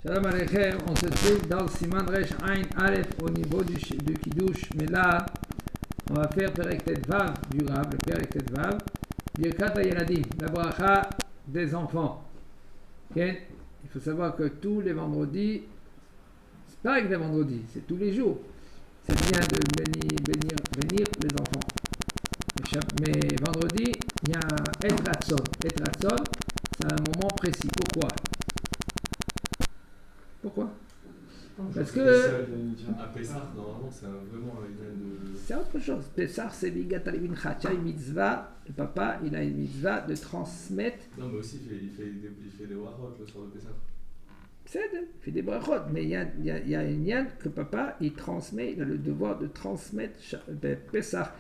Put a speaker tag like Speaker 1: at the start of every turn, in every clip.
Speaker 1: Shalom Aleichem, on se trouve dans le Siman Resh Ain Aleph au niveau du Kiddush, mais là, on va faire Perek Tet Vav du Rav, le Perek Tet Vav, Birkat HaYeladim, la bracha des enfants. Okay? Il faut savoir que tous les vendredis, c'est pas avec les vendredis, c'est tous les jours. C'est bien de bénir les enfants. Mais vendredi, il y a Et Ratzon. Et Ratzon, c'est un moment précis. Pourquoi? Parce que
Speaker 2: à Pessah, normalement, c'est vraiment une de...
Speaker 1: C'est autre chose. Pessah, c'est Vigat Alevin Chacha, une mitzvah. Le papa, il a une mitzvah de transmettre.
Speaker 2: Non, mais aussi, il fait des brachot le soir de Pessah.
Speaker 1: Il fait des brachot. Mais il y a une yann que papa, il transmet. Il a le devoir de transmettre Pessah.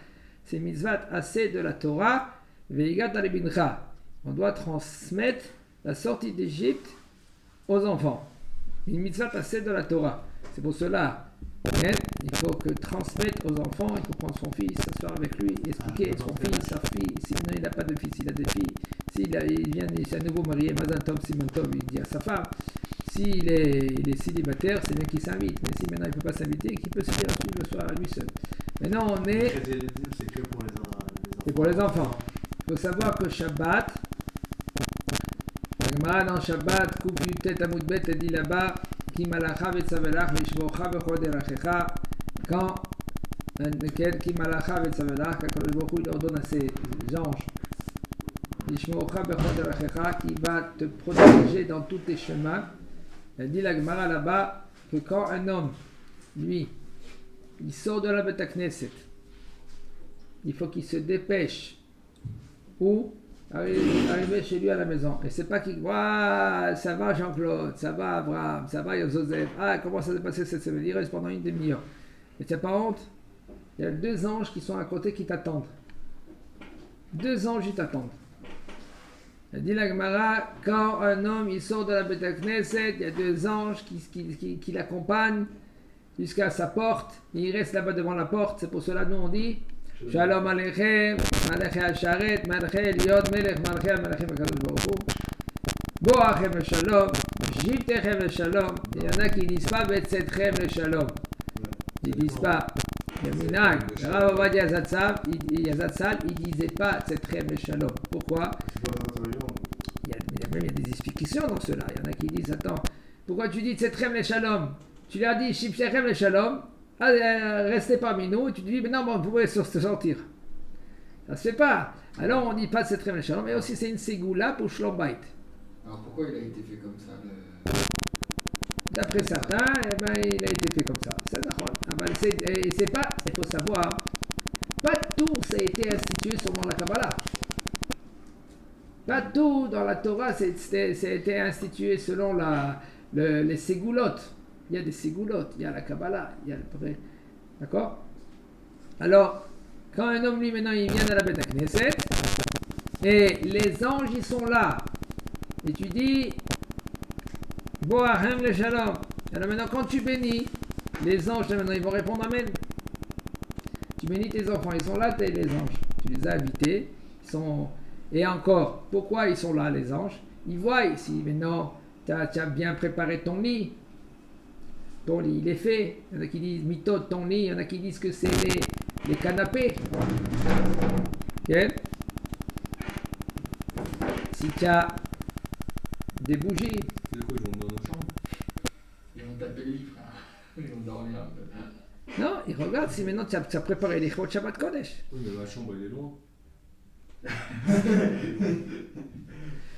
Speaker 1: C'est mitzvah assez de la Torah. Vigat Alevin Chacha. On doit transmettre la sortie d'Égypte aux enfants. Une mitzvah passée de la Torah. C'est pour cela, il faut que transmettre aux enfants, il faut prendre son fils, s'asseoir avec lui, expliquer son fils, sa fille, sinon il n'a pas de fils, il a des filles. Il est à nouveau marié, Mazal Tov, Simon Tov, il dit à sa femme. S'il est célibataire, c'est bien qu'il s'invite. Mais si maintenant il ne peut pas s'inviter, qu'il peut se dire le soir à lui seul. Maintenant on est...
Speaker 3: C'est que pour les enfants.
Speaker 1: C'est pour les enfants. Il faut savoir que Shabbat, dans Shabbat, Kuf Yutet Amud Bet, dit là-bas, Ki malacha vetzavelach vishvocha bechoderachecha, quand Ki malacha vetzavelach, quand le Baruch Hu ordonne à ses anges, vishvocha bechoderachecha, qui va te protéger dans tous tes chemins. Elle dit la Gemara là-bas que quand un homme, lui, il sort de la Beth Knesset, il faut qu'il se dépêche ou arriver chez lui à la maison. Et c'est pas qu'il voit, ça va Jean-Claude, ça va Abraham, ça va Joseph, comment ça s'est passé cette semaine, il reste pendant une demi-heure. Mais tu n'as pas honte? Il y a 2 anges qui sont à côté qui t'attendent. 2 anges ils t'attendent. Elle dit la Gemara, quand un homme il sort de la Beth Knesset, il y a 2 anges qui l'accompagnent jusqu'à sa porte, et il reste là-bas devant la porte. C'est pour cela nous on dit Shalom Aleichem, Malachei Asharet, Malachei Eliot, Melech Malachei Malachim HaKadosh Baruch Hu. Boachem le Shalom, Jivtechem le Shalom. Il y en a qui ne disent pas Betzetchem le Shalom. Ils ne disent pas. Minag, Rav Ovadia Zatzal, il ne disait pas Betzetchem le Shalom. Pourquoi? Il y a des explications dans cela. Il y en a qui disent attends, pourquoi tu dis Betzetchem le Shalom? Tu leur dis Jivtechem le Shalom. Restez parmi nous, et tu te dis, mais non, vous pouvez sortir. Ça se fait pas. Alors on ne dit pas c'est très méchant, mais aussi c'est une ségoula pour Shlom Bait.
Speaker 4: Alors pourquoi il a été fait comme ça
Speaker 1: D'après certains, il a été fait comme ça. C'est d'accord. Et c'est pas, il faut savoir, pas tout ça a été institué selon la Kabbalah. Pas tout dans la Torah ça a été institué selon les ségoulottes. Il y a des ségoulottes, il y a la Kabbalah, il y a le vrai. D'accord? Alors, quand un homme, lui, maintenant, il vient à la Beth Knesset, et les anges, ils sont là, et tu dis, Boahem le Shalom. Alors maintenant, quand tu bénis, les anges, maintenant, ils vont répondre Amen. Tu bénis tes enfants, ils sont là, les anges. Tu les as invités, ils sont... Et encore, pourquoi ils sont là, les anges? Ils voient ici, maintenant, tu as bien préparé ton lit. Ton lit, il est fait. Il y en a qui disent mytho de ton lit, il y en a qui disent que c'est les canapés. Okay. Si tu as des bougies.
Speaker 2: C'est quoi, ils vont dans nos chambres?
Speaker 4: Ils vont taper le lit, frère. Ils vont dormir un peu.
Speaker 1: Non, ils regardent si maintenant tu as préparé les chot Shabbat Kodesh.
Speaker 2: Oui, mais ma chambre, elle est loin.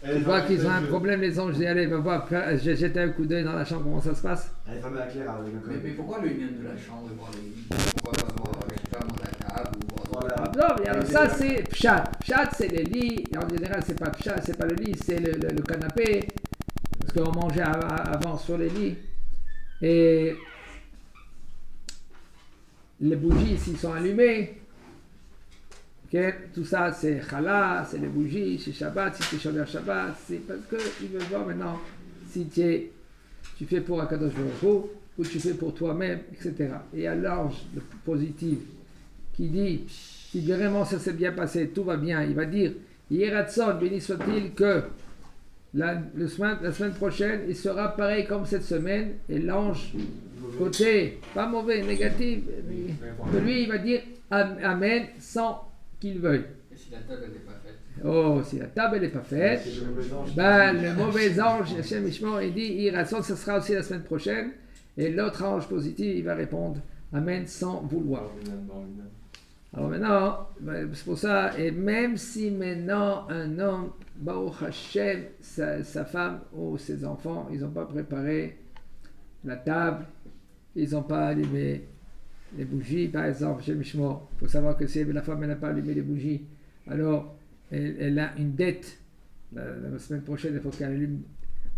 Speaker 1: Tu vois qu'ils ont un problème, les anges. J'ai allé voir, j'ai jeté un coup d'œil dans la chambre, comment ça se passe.
Speaker 3: Elle est fermée à clair avec un
Speaker 4: Mais pourquoi le lien de la chambre et voir les lits? Pourquoi pas voir avec la femme à la table ou voir
Speaker 1: Non, alors ça c'est Pshat. Pshat c'est les lits. Et en général, c'est pas Pshat, c'est pas le lit, c'est le canapé. Parce qu'on mangeait avant sur les lits. Et les bougies, s'ils sont allumées. Okay. Tout ça, c'est Chala, c'est les bougies, c'est Shabbat, si tu es Shomer Shabbat, c'est parce qu'ils veulent voir maintenant si tu fais pour Akadosh Baruch Hu ou tu fais pour toi-même, etc. Et il y a l'ange positif qui dit, si vraiment ça s'est bien passé, tout va bien, il va dire, Yeratson, béni soit-il que la semaine prochaine, il sera pareil comme cette semaine, et l'ange, côté, pas mauvais, négatif, que lui, il va dire Amen sans qu'il veuille.
Speaker 4: Et si la table n'est pas faite?
Speaker 1: Oh, si la table n'est pas faite, le mauvais ange, Hachem Ishmael, il dit, il rassure, ce sera aussi la semaine prochaine, et l'autre ange positif, il va répondre Amen sans vouloir. Alors maintenant, c'est pour ça, et même si maintenant un homme, Baruch Hashem, sa femme ou ses enfants, ils n'ont pas préparé la table, ils n'ont pas allumé les bougies, par exemple, chez Mishmor, il faut savoir que si la femme n'a pas allumé les bougies, alors elle a une dette. La semaine prochaine, il faut qu'elle allume,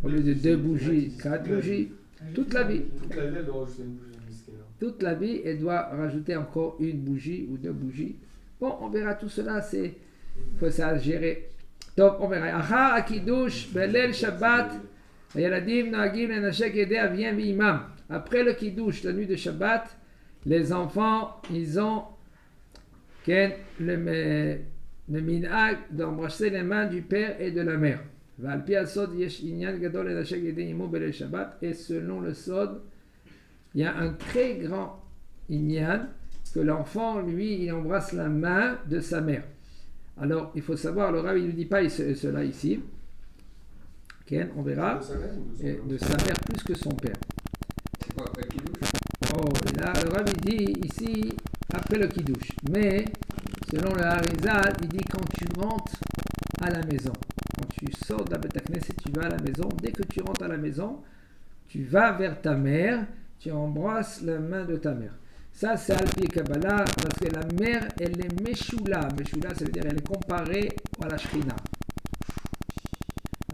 Speaker 1: au lieu de 2 bougies, 4 bougies, toute la vie.
Speaker 2: Toute la vie, elle doit rajouter une bougie.
Speaker 1: Toute la vie, elle doit rajouter encore une bougie ou 2 bougies. Bon, on verra tout cela, il faut ça gérer. Donc, on verra. Achar akidush, belel Shabbat, yaladim nagim lenashek yedeh vient v'imam. Après le kiddush, la nuit de Shabbat, les enfants, ils ont le minhag d'embrasser les mains du père et de la mère. Et selon le sod, il y a un très grand inyan que l'enfant, lui, il embrasse la main de sa mère. Alors, il faut savoir, le Rav, il ne dit pas cela ici. On verra. De sa mère plus que son père.
Speaker 4: C'est quoi après le kiddush?
Speaker 1: Oh, et là, le Rav, il dit ici, après le kiddush. Mais, selon le Harizal, il dit quand tu rentres à la maison, quand tu sors de la Beth Knesset, tu vas à la maison, dès que tu rentres à la maison, tu vas vers ta mère, tu embrasses la main de ta mère. Ça, c'est Al-Pi Kabbalah, parce que la mère, elle est Meshula. Meshula, ça veut dire elle est comparée à la Shrina.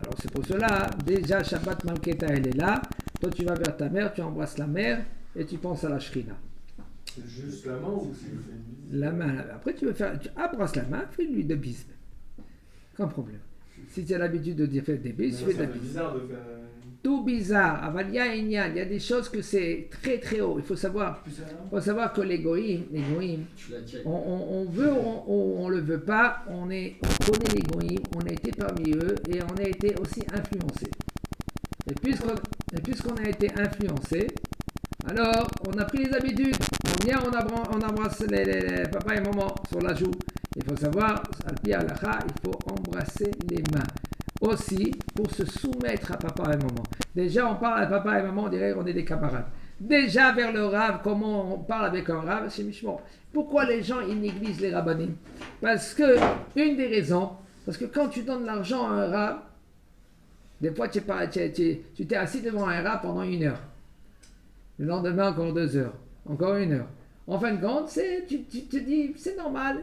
Speaker 1: Alors, c'est pour cela, déjà, Shabbat Malketa, elle est là. Toi, tu vas vers ta mère, tu embrasses la mère et tu penses à la Shrina.
Speaker 2: C'est juste la main ou c'est une bise?
Speaker 1: La main. Après, tu embrasses la main, fais-lui 2 bises. Aucun problème. Si tu as l'habitude de faire des bises, fais des bises.
Speaker 2: C'est bizarre de faire.
Speaker 1: Tout bizarre. Avalia il y a des choses que c'est très très haut. Il faut savoir que les goïms, on veut ou on le veut pas, on connaît les goïms, on a été parmi eux et on a été aussi influencé. Et puisqu'on a été influencé, alors on a pris les habitudes. On vient, on embrasse les papa et maman sur la joue. Il faut savoir, al-pi halacha, il faut embrasser les mains. Aussi pour se soumettre à papa et maman. Déjà, on parle à papa et maman, on dirait qu'on est des camarades. Déjà, vers le Rav, comment on parle avec un Rav, c'est Mishmor. Pourquoi les gens ils négligent les rabbanim? Parce que, une des raisons, parce que quand tu donnes l'argent à un Rav, des fois tu t'es assis devant un Rav pendant 1 heure. Le lendemain, encore 2 heures. Encore 1 heure. En fin de compte, tu te dis, c'est normal,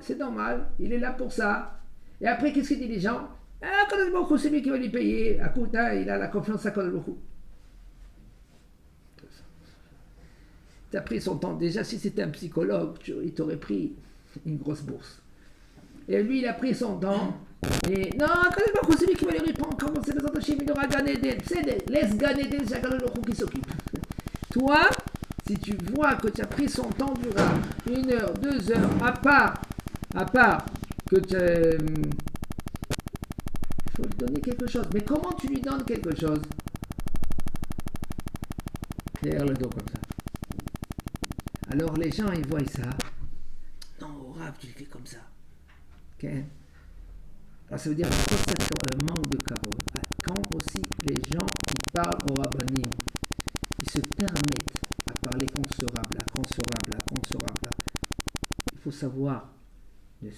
Speaker 1: il est là pour ça. Et après, qu'est-ce que disent les gens? Ah, Kadosh Baruch Hu, c'est lui qui va lui payer. Écoute, il a la confiance à Kadosh Baruch Hu. Tu as pris son temps. Déjà, si c'était un psychologue, il t'aurait pris une grosse bourse. Et lui, il a pris son temps. Et non, Kadosh Baruch Hu, c'est lui qui va lui répondre. Comment c'est besoin de chez il aura gagné des. Laisse gagner des, c'est Kadosh Baruch Hu qui s'occupe. Toi, si tu vois que tu as pris son temps durable, 1 heure, 2 heures, à part que tu. Il faut lui donner quelque chose. Mais comment tu lui donnes quelque chose? Derrière le dos comme ça. Alors les gens, ils voient ça. Non, Rav, tu le fais comme ça. Okay? Alors ça veut dire que c'est un manque de kavod. Quand aussi les gens qui parlent au rabbanim, ils se permettent à parler consorable. Il faut savoir de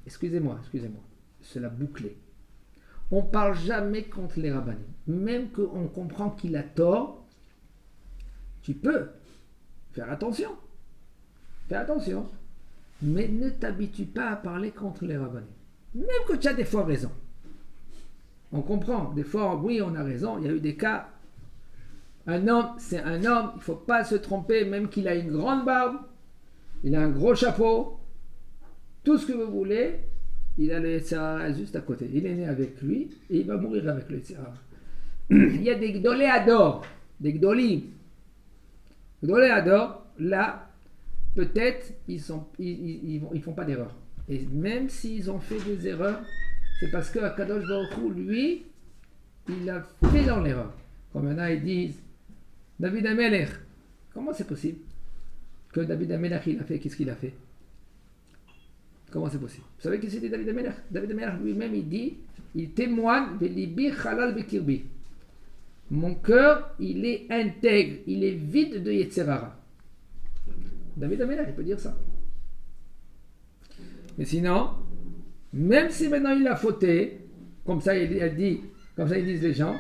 Speaker 1: excusez-moi, se la boucler. On ne parle jamais contre les rabbanim. Même qu'on comprend qu'il a tort, tu peux faire attention. Mais ne t'habitue pas à parler contre les rabbanim. Même que tu as des fois raison. On comprend. Des fois, oui, on a raison. Il y a eu des cas. Un homme, c'est un homme. Il ne faut pas se tromper, même qu'il a une grande barbe. Il a un gros chapeau. Tout ce que vous voulez. Il a le Yetzirah juste à côté. Il est né avec lui et il va mourir avec le Yetzirah. Il y a des Gdolé Ador, des Gdolim. Gdolé Ador, là, peut-être, ils font pas d'erreur. Et même s'ils ont fait des erreurs, c'est parce que Akadosh Baruch Hu, lui, il a fait dans l'erreur. Comme il y en a, ils disent David Amelech. Comment c'est possible que David Amelech, il a fait, qu'est-ce qu'il a fait? Comment c'est possible? Vous savez qui c'était David Amelech? David Amelech lui-même, il dit, il témoigne de Libi Halal Bekirbi. Mon cœur, il est intègre, il est vide de Yetzerara. David Amelech, il peut dire ça. Mais sinon, même si maintenant il a fauté, comme ça il dit, comme ça ils disent les gens,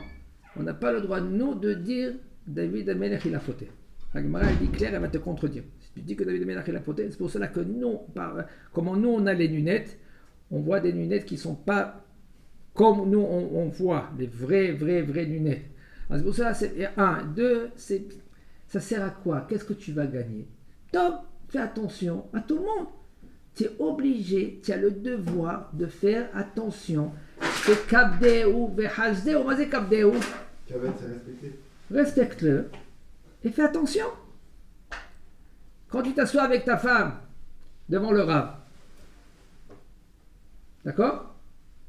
Speaker 1: on n'a pas le droit, nous, de dire David Amelech, il a fauté. La Gemara, elle dit clair, elle va te contredire. Si tu dis que David Amelech, il a fauté, c'est pour cela que nous, comment nous, on a les lunettes, on voit des lunettes qui ne sont pas comme nous, on voit, les vraies lunettes. Alors, c'est pour cela, c'est 1, 2, ça sert à quoi? Qu'est-ce que tu vas gagner? Top, fais attention à tout le monde. Tu es obligé, tu as le devoir de faire attention. C'est kabdeu, vehazdeu, mais c'est kabdeu.
Speaker 3: Kabed, c'est respecté.
Speaker 1: Respecte-le et fais attention. Quand tu t'assois avec ta femme devant le rave, d'accord?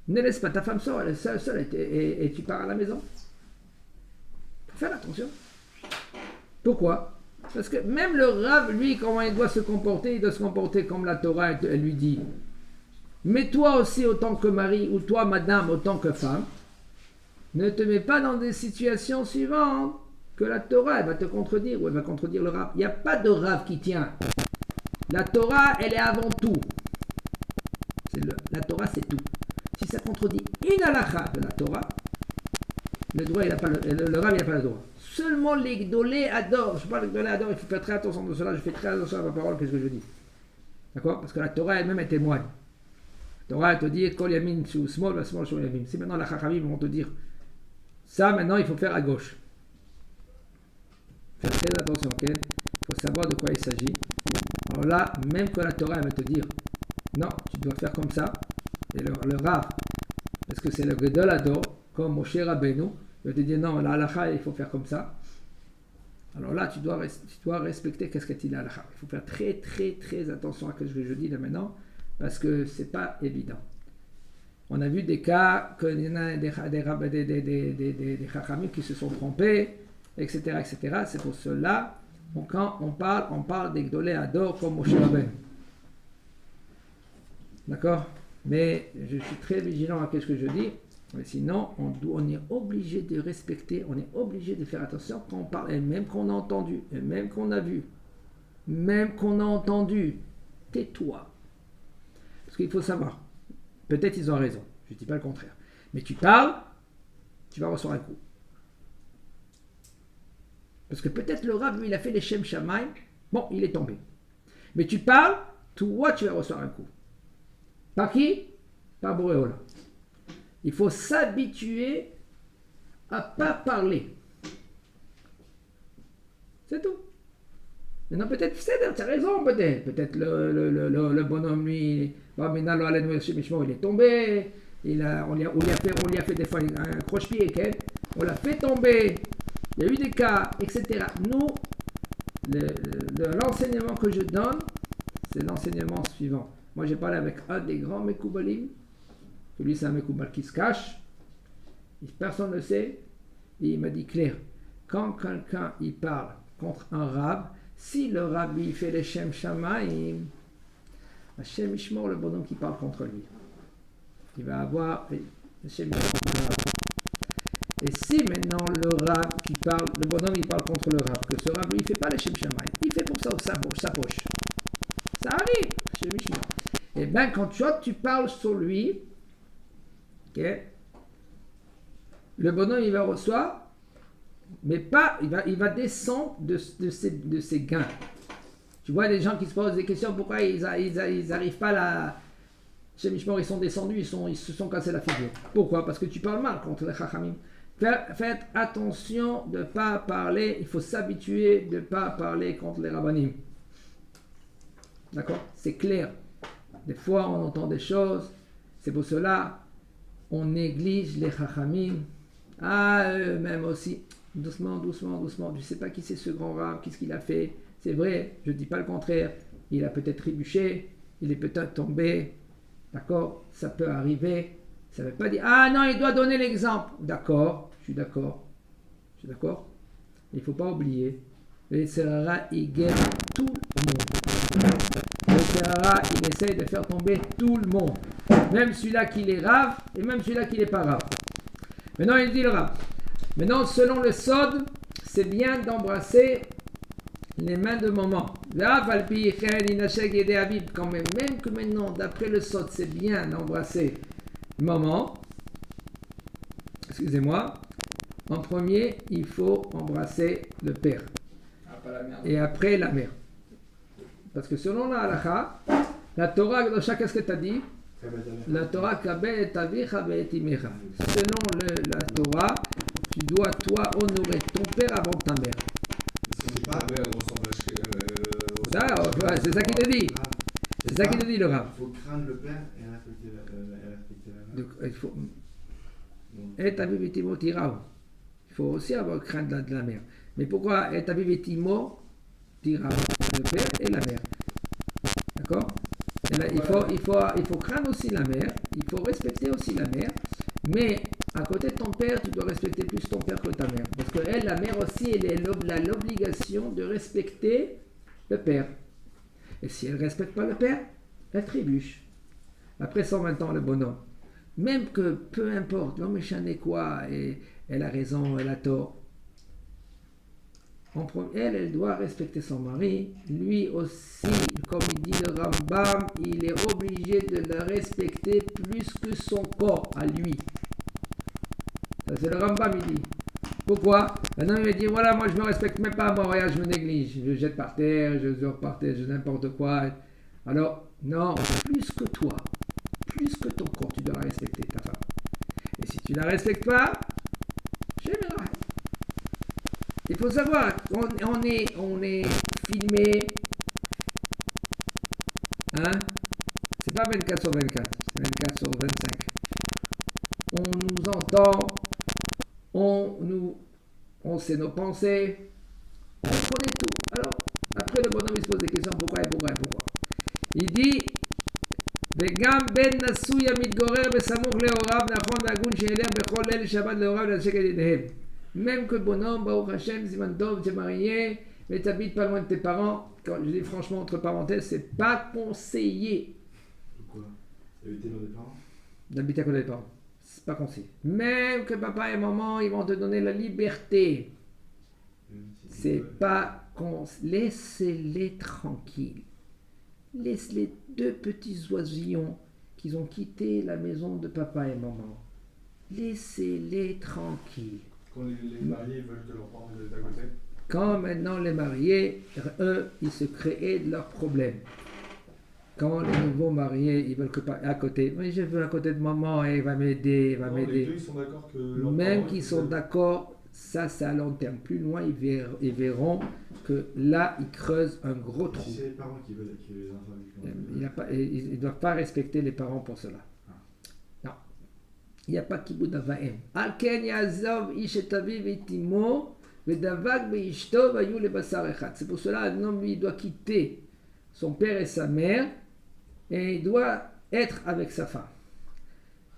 Speaker 1: Ne laisse pas ta femme seule, elle est seule et tu pars à la maison. Faut faire attention. Pourquoi? Parce que même le rave, lui, comment il doit se comporter? Il doit se comporter comme la Torah, elle lui dit. Mais toi aussi, autant que mari, ou toi, madame, autant que femme, ne te mets pas dans des situations suivantes que la Torah, elle va te contredire ou elle va contredire le rave. Il n'y a pas de rave qui tient. La Torah, elle est avant tout. La Torah, c'est tout. Si ça contredit une halakha de la Torah, le rave, il n'a pas le droit. Seulement les gdolés adorent. Je parle de gdolés adorent, il faut faire très attention de cela. Je fais très attention à ma parole, qu'est-ce que je dis. D'accord? Parce que la Torah elle-même, elle témoigne. La Torah, elle te dit, Kol yamin shu smol, va smol shu yamin. Si maintenant la chachamim vont te dire, ça maintenant, il faut faire à gauche. Faire très attention, ok? Il faut savoir de quoi il s'agit. Alors là, même que la Torah, elle va te dire, non, tu dois faire comme ça. Et le Rav, parce que c'est le Gedol Ador, comme Moshe Rabbeinu, il va te dire non, la halakha, il faut faire comme ça. Alors là, tu dois respecter qu'est-ce qu'a dit la halakha. Il faut faire très attention à ce que je dis là maintenant, parce que c'est pas évident. On a vu des cas qu'il y en a des chachamim qui se sont trompés, etc. C'est pour cela, quand on parle des Gdolé Ador comme Moshe Rabbeinu. D'accord? Mais je suis très vigilant à ce que je dis. Mais sinon, on est obligé de respecter, on est obligé de faire attention quand on parle, et même qu'on a entendu, et même qu'on a vu, même qu'on a entendu, tais-toi. Parce qu'il faut savoir, peut-être ils ont raison, je ne dis pas le contraire, mais tu parles, tu vas recevoir un coup. Parce que peut-être le Rav, lui, il a fait les Shem Shamaim, bon, il est tombé. Mais tu parles, toi, tu vas recevoir un coup. Par qui? Par Boréola. Il faut s'habituer à ne pas parler. C'est tout. Maintenant, peut-être, tu as raison, peut-être. Peut-être le bonhomme, lui, il est tombé. On lui a fait des fois un croche-pied, on l'a fait tomber. Il y a eu des cas, etc. Nous, l'enseignement que je donne, c'est l'enseignement suivant. Moi, j'ai parlé avec un des grands Mekoubalim. Lui, c'est un Mekoubal qui se cache. Personne ne le sait. Et il m'a dit clair, quand quelqu'un il parle contre un rab, si le rab lui fait les Shem Shamaim, Hashem Ishmor, le bonhomme qui parle contre lui, il va avoir Hashem Ishmor. Et si maintenant le rab qui parle, le bonhomme il parle contre le rab, que ce rab lui il fait pas les Shem Shamaim, il fait pour ça sa poche. Ça arrive, Hashem Ishmor. Et bien quand tu parles sur lui, okay, le bonhomme il va recevoir, mais pas, il va descendre de ses gains. Tu vois les gens qui se posent des questions, pourquoi ils n'arrivent pas là, chez Mishmor ils sont descendus, ils se sont cassés la figure. Pourquoi? Parce que tu parles mal contre les Chachamim. Faites attention de ne pas parler, il faut s'habituer de ne pas parler contre les Rabbanim. D'accord? C'est clair. Des fois on entend des choses, c'est pour cela on néglige les Chachamim. Eux-mêmes aussi. Doucement. Je ne sais pas qui c'est ce grand rab, qu'est-ce qu'il a fait. C'est vrai, je ne dis pas le contraire. Il a peut-être trébuché, il est peut-être tombé. D'accord? Ça peut arriver. Ça ne veut pas dire, ah non, il doit donner l'exemple. D'accord, je suis d'accord. Il ne faut pas oublier, le Yetzirara, il guette tout le monde. Le Yetzirara, il essaye de faire tomber tout le monde. Même celui-là qui est rave et même celui-là qui n'est pas rave. Maintenant, il dit le rave. Maintenant, selon le Sod, c'est bien d'embrasser les mains de maman. Quand même que maintenant, d'après le Sod, c'est bien d'embrasser maman. Excusez-moi. En premier, il faut embrasser le père. Et après la mère. Parce que selon la halakha, la Torah, qu'est-ce que tu as dit? La Torah, selon la Torah, tu dois toi honorer ton père avant ta mère. C'est ça qu'il te dit. C'est ça qu'il te dit le Rav.
Speaker 3: Il faut craindre le père et respecter la mère.
Speaker 1: Donc, il faut. Et ta vivitimo tirao. Il faut aussi avoir crainte de la mère. Mais pourquoi et ta vivitimo tirao? Le père et la mère. D'accord? Il faut craindre aussi la mère. Il faut respecter aussi la mère. Mais à côté de ton père, tu dois respecter plus ton père que ta mère. Parce que elle, la mère aussi, elle a l'obligation de respecter le père. Et si elle ne respecte pas le père, elle trébuche. Après 120 ans, le bonhomme. Même que, peu importe, l'homme est chané quoi, et elle a raison, elle a tort. Elle doit respecter son mari. Lui aussi, comme il dit le Rambam, il est obligé de la respecter plus que son corps à lui. Ça, c'est le Rambam, il dit. Pourquoi? Maintenant, il va dire, voilà, moi, je ne me respecte même pas à mon mariage, je me néglige. Je jette par terre, je sors par terre, je n'importe quoi. Alors, non, plus que toi, plus que ton corps, tu dois la respecter, ta femme. Et si tu ne la respectes pas, général. Il faut savoir, on est filmé, hein? C'est pas 24 sur 24, c'est 24 sur 25. On nous entend, on sait nos pensées, on connaît tout. Alors, après le bonhomme il se pose des questions, pourquoi. Il dit, וגם בן נשוי המתגורר בסמוך להוריו נכון והגון שילך בכל ליל שבת להוריו לנשק את ידיהם. Même que le bonhomme, Baruch Hashem, Ziman Tov, t'es marié, mais t'habites pas loin de tes parents. Quand je dis franchement, entre parenthèses, c'est pas conseillé.
Speaker 3: Pourquoi? Habiter loin des parents?
Speaker 1: D'habiter à côté des parents. C'est pas conseillé. Même que papa et maman, ils vont te donner la liberté. C'est pas conseillé. Laissez-les tranquilles. Laisse les deux petits oisillons qui ont quitté la maison de papa et maman. Laissez-les tranquilles.
Speaker 2: Quand les mariés veulent que leurs parents soient à côté.
Speaker 1: Quand maintenant les mariés, eux, ils se créent de leurs problèmes. Quand les nouveaux mariés, ils veulent que à côté. Oui, je veux à côté de maman, et il va m'aider,
Speaker 2: Les deux, ils sont d'accord que leurs
Speaker 1: même
Speaker 2: parents,
Speaker 1: qu'ils sont d'accord, ça c'est à long terme. Plus loin, ils verront que là, ils creusent un gros trou.
Speaker 3: Si c'est les parents qui veulent que les enfants
Speaker 1: Ils ne doivent pas respecter les parents pour cela. Non. Il n'y a pas kibud avaim. Alken yazov ish et aviv et imo vedavak beishto vayu le basar echad. C'est pour cela un homme, lui, il doit quitter son père et sa mère et il doit être avec sa femme.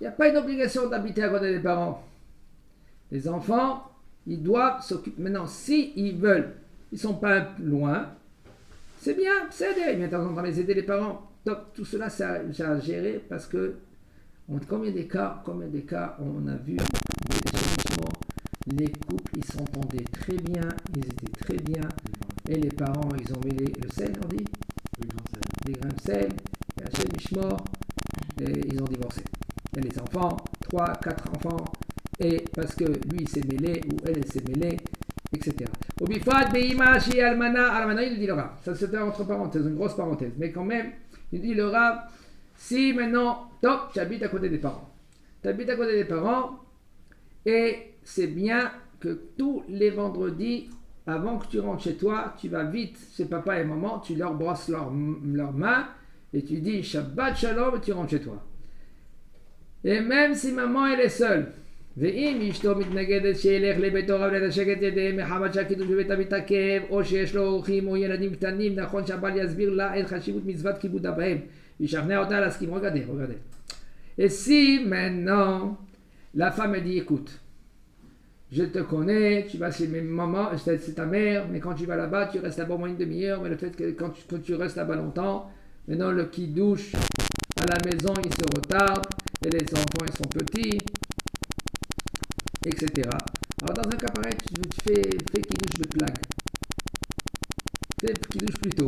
Speaker 1: Il n'y a pas une obligation d'habiter à côté des parents. Les enfants, ils doivent s'occuper. Maintenant, si ils veulent, ils ne sont pas loin, c'est bien, c'est aider. Il vient de temps en temps les aider les parents. Donc, tout cela, c'est à gérer parce que combien des cas on a vu les couples, ils s'entendaient très bien, ils étaient très bien, et les parents, ils ont mis le sel, on dit, les grains de sel, et Hachem Mishmor, et ils ont divorcé. Et les enfants, 3, 4 enfants, et parce que lui il s'est mêlé, ou elle s'est mêlée, etc. Obifat Beima Shi Almana, il dit le Rav, ça c'était entre parenthèses, une grosse parenthèse, mais quand même, il dit le Rav, si maintenant, top, tu habites à côté des parents. Tu habites à côté des parents et c'est bien que tous les vendredis, avant que tu rentres chez toi, tu vas vite chez papa et maman, tu leur brosses leurs mains et tu dis Shabbat Shalom et tu rentres chez toi. Et même si maman elle est seule, ואם אשתו מתנגדת שילך לבית הוריו לנשק את ידיהם מחמת שהקידוש בביתה מתעכב או שיש לו אורחים או ילדים קטנים, נכון שהבעל יסביר לה את חשיבות מצוות כיבוד אב ואם וישכנע אותה להסכים. Regardez. Et si maintenant, la femme elle dit, écoute, je te connais, tu vas chez mes mamans, c'est ta mère, mais quand tu vas là-bas, tu restes là-bas au moins une demi-heure, mais le fait que quand tu restes là-bas longtemps, maintenant le kidouche à la maison, il se retarde, et les enfants, ils sont petits, etc. Alors dans un cas pareil, tu fais kidouche de plague. Fais kidouche plus tôt,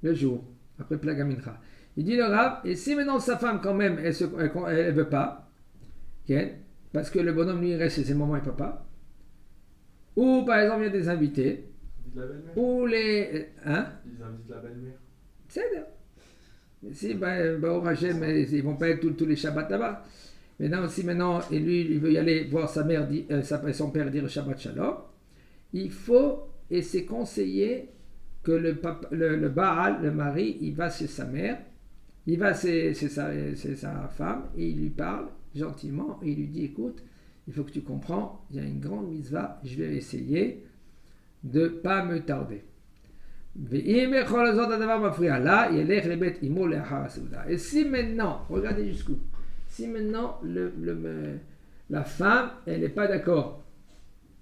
Speaker 1: le jour, après plague à mincha. Il dit le Rav, et si maintenant sa femme quand même, elle veut pas, okay, parce que le bonhomme lui reste chez ses mamans et papa, ou par exemple il y a des invités,
Speaker 2: La belle-mère.
Speaker 1: ou les... Hein?
Speaker 2: Ils invitent la belle-mère.
Speaker 1: C'est bien. Si, au Hachem, ils vont pas être tous les Shabbats là-bas. Maintenant, si maintenant, et lui, il veut y aller voir sa mère, son père dire Shabbat Shalom, il faut, et c'est conseillé que le Baal, le mari, il va chez sa mère, il va chez sa femme, et il lui parle gentiment, et il lui dit, écoute, il faut que tu comprends, il y a une grande mitzvah, je vais essayer de ne pas me tarder. Et si maintenant, regardez jusqu'où, si maintenant la femme, elle n'est pas d'accord,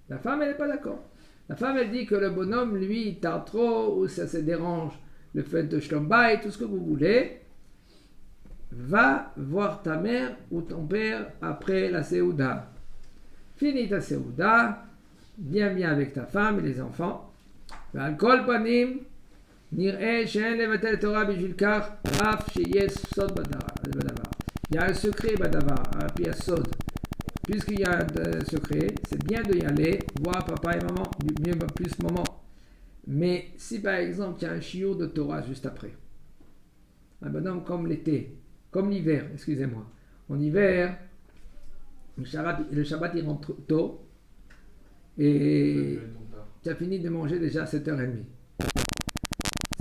Speaker 1: la femme, elle dit que le bonhomme, lui, il tarde trop, ou ça se dérange, le fait de Shlom Bayit, tout ce que vous voulez, va voir ta mère ou ton père après la Séouda. Finis ta Séouda, viens bien avec ta femme et les enfants. ועל כל פנים נראה שאין לבטל תורה בשביל כך אף שיש סוד בדבר. Il y a un secret בדבר, puis un sod. Puisqu'il y a un secret, c'est bien de y aller, voir papa et maman, mieux plus maman. Mais si par exemple il y a un shiur de Torah juste après, un bonhomme comme l'été, comme l'hiver, excusez-moi. En hiver, le Shabbat il rentre tôt et tu as fini de manger déjà à 7h30.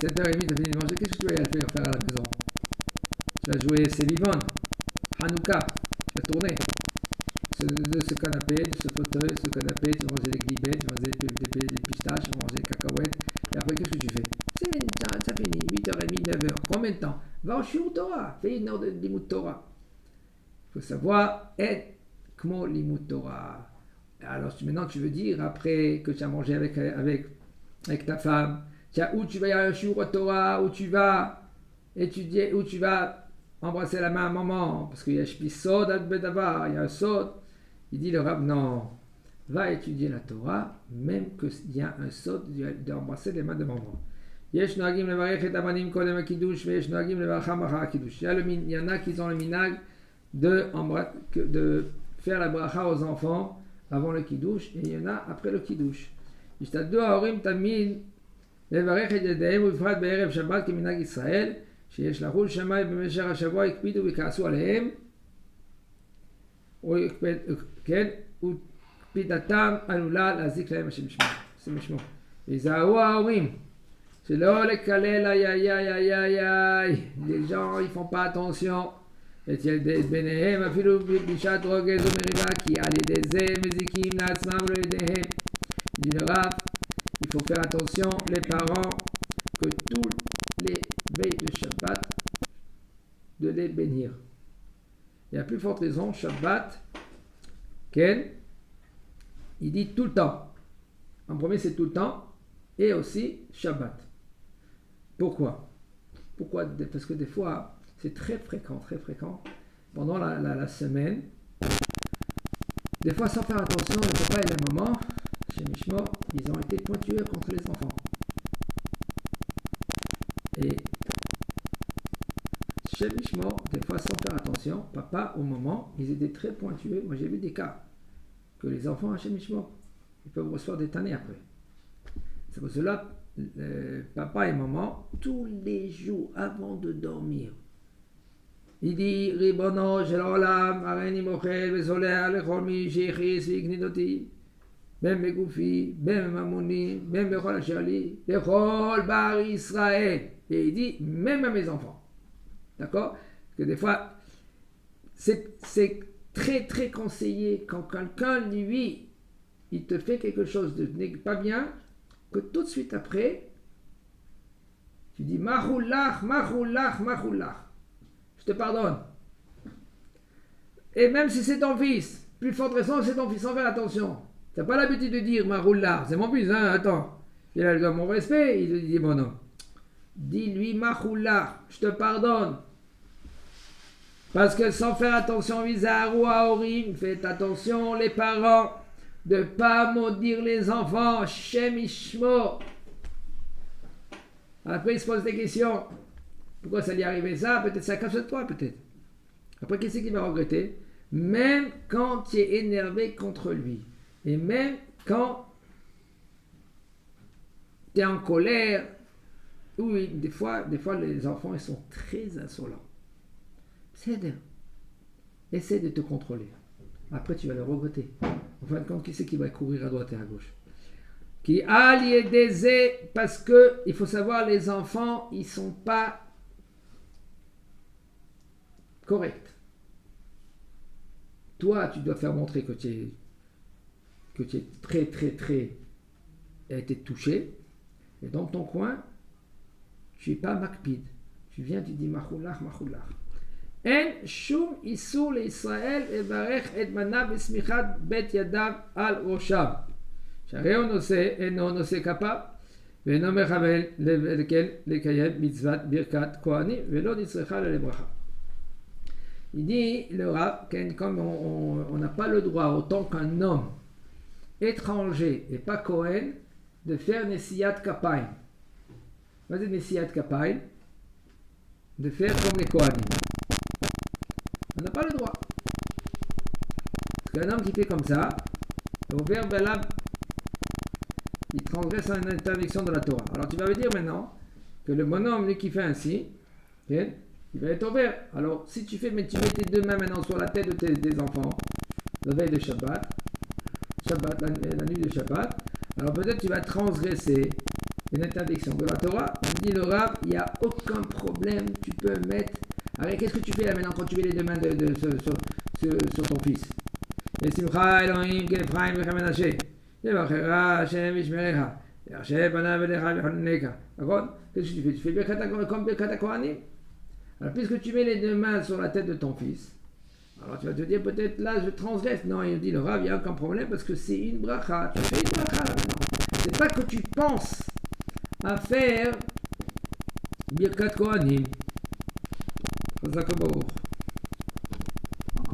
Speaker 1: 7h30, tu as fini de manger. Qu'est-ce que tu vas y aller faire à la maison? Tu vas jouer Sévivon, Hanouka, tu vas tourner. De ce canapé, de ce fauteuil, de ce canapé, tu vas manger des glibets, tu vas manger des pistaches, tu vas manger des cacahuètes. Et après, qu'est-ce que tu fais? Ça finit, 8h30, 9h. Combien de temps? Va au Shiur Torah, fais une heure de Limud Torah. Il faut savoir, être kmo Limud Torah. Alors maintenant tu veux dire, après que tu as mangé avec ta femme, où tu vas y aller à un Shiur Torah, où tu vas étudier, où tu vas embrasser la main à maman, parce qu'il y a Shpisod al-Bedavar, il y a un sod. Il dit le Rav, non, va étudier la Torah, même qu'il y a un sod d'embrasser les mains de maman. Il y en a qui ont le minag de faire la bracha aux enfants avant le kiddush, et il y en a après le kiddush. השתדלו ההורים תמיד לברך את ילדיהם ובפרט בערב שבת כמנהג ישראל, שיש לחול שמיים במשך השבוע, הקפידו וכעסו עליהם, וקפידתם עלולה להזיק להם השם ישמור. ויזהרו ההורים שלא לקלל איי, les gens ils font pas attention. את ילדי בניהם אפילו בשעת רוגז ומריבה, כי על ידי זה מזיקים לעצמם ולילדיהם. dit le Rav, il faut faire attention, les parents, que tous les veilles de Shabbat, de les bénir. Et à plus forte raison, Shabbat, Ken, il dit tout le temps. En premier, c'est tout le temps, et aussi Shabbat. Pourquoi? Parce que des fois, c'est très fréquent, pendant la semaine, des fois sans faire attention, le papa et la maman, chez Mishmor, ils ont été pointueux contre les enfants. Et chez Mishmor, des fois sans faire attention, papa ou maman, ils étaient très pointueux. Moi j'ai vu des cas que les enfants chez Mishmor, ils peuvent recevoir des tannées après. C'est pour cela, papa et maman, tous les jours avant de dormir, il dit Ribono shel olam, areni mochel vezoleh lechol mi sheichis v'iknidoti. Ben Begoufi, Ben Mamouni, Ben Bechol Asherli, Bechol Bar Israël. Et il dit, même à mes enfants. D'accord? Parce que des fois, c'est très conseillé quand quelqu'un, lui, il te fait quelque chose de pas bien, que tout de suite après, tu dis, Machoulach. Je te pardonne. Et même si c'est ton fils, plus forte raison, c'est ton fils, sans faire attention. Tu n'as pas l'habitude de dire Maroula, c'est mon fils, hein, attends. Il a mon respect, il dit bon non. Dis-lui Maroula, je te pardonne. Parce que sans faire attention, Vizaru Aorim, faites attention les parents de ne pas maudire les enfants, Shem Ishmo. Après il se pose des questions. Pourquoi ça lui est arrivé ça? Peut-être c'est à cause de toi, peut-être. Après, qu'est-ce qu'il va regretter? Même quand tu es énervé contre lui. Et même quand tu es en colère. Oui, des fois, les enfants, ils sont très insolents. C'est-à-dire, essaie de te contrôler. Après, tu vas le regretter. En fin de compte, qui c'est qui va courir à droite et à gauche? Qui a lié des parce que, il faut savoir, les enfants, ils sont pas corrects. Toi, tu dois faire montrer que tu es très, très, très été touché. Et dans ton coin, tu n'es pas makpid. Tu viens, tu dis machoulach, machoulach. En shum isur l'Israël evarech et manav esmichat bet yadav al roshav. שהרי אינו נושא כפה ואינו מכוון לקיים מצוות ברכת כהנים ולא נצרכה לברכה. Il dit, le Rav, comme on n'a pas le droit, autant qu'un homme étranger et pas Kohen, de faire Nessiyat Kapayim. Vas-y, Nessiyat Kapayim, de faire comme les Kohanim. On n'a pas le droit. Parce qu'un homme qui fait comme ça, au verbe là, il transgresse une interdiction de la Torah. Alors tu vas me dire maintenant que le bonhomme, lui qui fait ainsi, il va être ouvert. Alors, si tu mets tes deux mains maintenant sur la tête de tes enfants, la veille de Shabbat, la nuit de Shabbat, alors peut-être tu vas transgresser une interdiction de la Torah. Il dit le Rav, il n'y a aucun problème, tu peux mettre. Alors, qu'est-ce que tu fais là maintenant quand tu mets les deux mains sur ton fils? Et Simcha Elohim, Kephraim, Vechamenaché, Yevachera, Hashem, Ishmerecha, Hashem, Banav, Elecha, Vechoneka. D'accord? Qu'est-ce que tu fais? Tu fais comme Birkat HaKohanim. Alors, puisque tu mets les deux mains sur la tête de ton fils, alors tu vas te dire peut-être là je transgresse. Non, il dit le Rav, il n'y a aucun problème parce que c'est une bracha. Tu fais une bracha là maintenant. C'est pas que tu penses à faire Birkat Kohanim.